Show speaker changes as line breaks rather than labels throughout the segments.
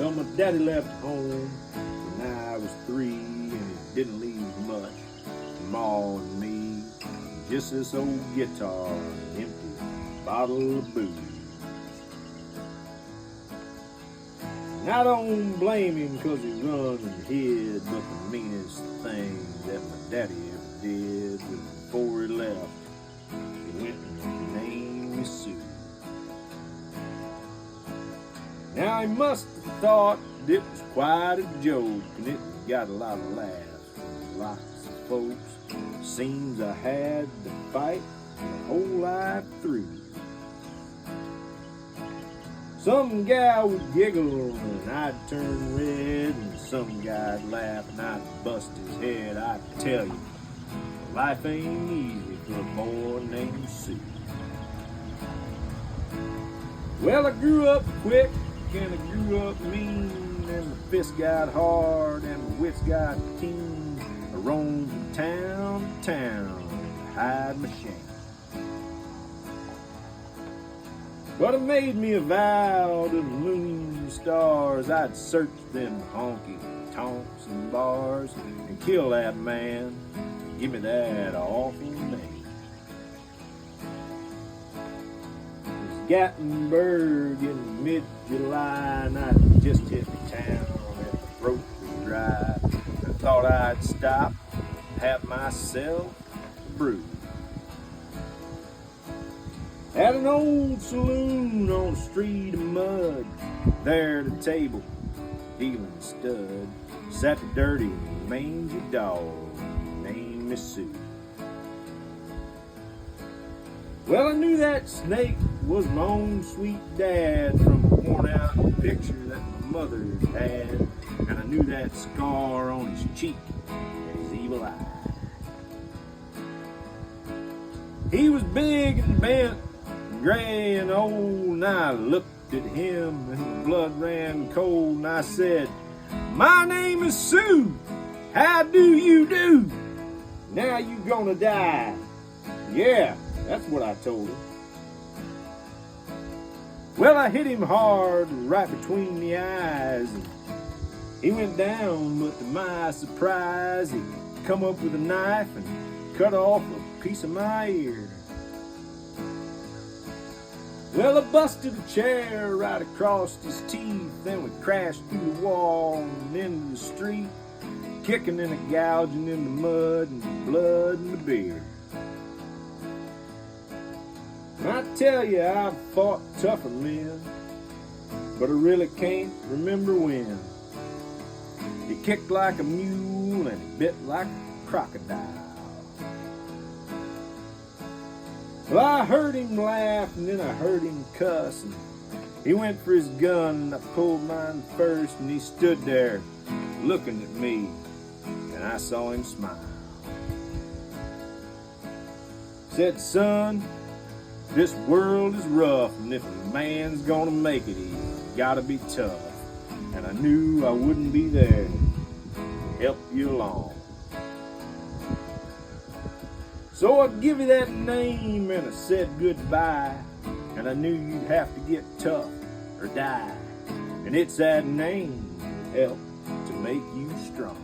Well, my daddy left home when I was 3, and he didn't leave much. Ma and me, just this old guitar, an empty bottle of booze. And I don't blame him 'cause he run and hid, but the meanest thing that my daddy ever did was before he left, he went and named me Sue. Now he must have thought it was quite a joke, and it got a lot of laughs from lots of folks. Seems I had to fight my whole life through. Some gal would giggle and I'd turn red, and some guy'd laugh and I'd bust his head. I tell you, life ain't easy for a boy named Sue. Well, I grew up quick and I grew up mean, and my fists got hard and my wits got keen. I roamed from town to town to hide my shame. But it made me a vow to the moon and stars, I'd search them honky tonks and bars and kill that man, give me that awful name. It was Gatlinburg in mid-July, and I just hit the town and the throat was dry. I thought I'd stop, have myself a brew. At an old saloon on a street of mud, there at a table, dealing stud, sat the dirty, mangy dog named Miss Sue. Well, I knew that snake was my own sweet dad from a worn-out picture that my mother had, and I knew that scar on his cheek and his evil eye. He was big and bent, gray and old, and I looked at him and the blood ran cold, and I said, "My name is Sue, how do you do? Now you gonna die." Yeah, that's what I told him. Well, I hit him hard right between the eyes, and he went down, but to my surprise, he come up with a knife and cut off a piece of my ear. Well, I busted a chair right across his teeth, then we crashed through the wall and into the street, kicking and a gouging in the mud and the blood and the beer. And I tell you, I've fought tougher men, but I really can't remember when. He kicked like a mule and he bit like a crocodile. Well, I heard him laugh and then I heard him cuss, and he went for his gun and I pulled mine first, and he stood there looking at me and I saw him smile. Said, "Son, this world is rough, and if a man's gonna make it, he's gotta be tough." And I knew I wouldn't be there to help you along. So I give you that name and I said goodbye, and I knew you'd have to get tough or die. And it's that name that helped to make you strong.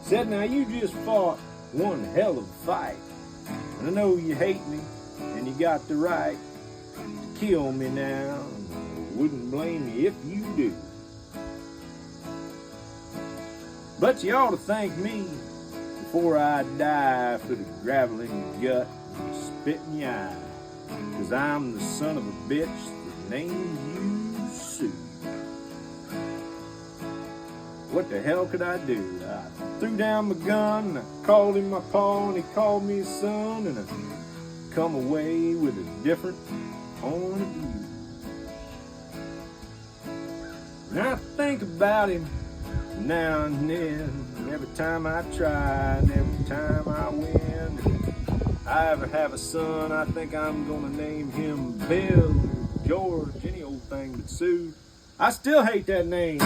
Said, "Now you just fought one hell of a fight, and I know you hate me and you got the right to kill me now, and I wouldn't blame you if you do. But you ought to thank me before I die for the gravel in your gut and the spit in your eye, 'cause I'm the son of a bitch that named you Sue." What the hell could I do? I threw down my gun and I called him my pa, and he called me his son, and I come away with a different point of view. And I think about him now and then, and every time I try and every time I win. If I ever have a son, I think I'm gonna name him Bill or George, any old thing but Sue. I still hate that name.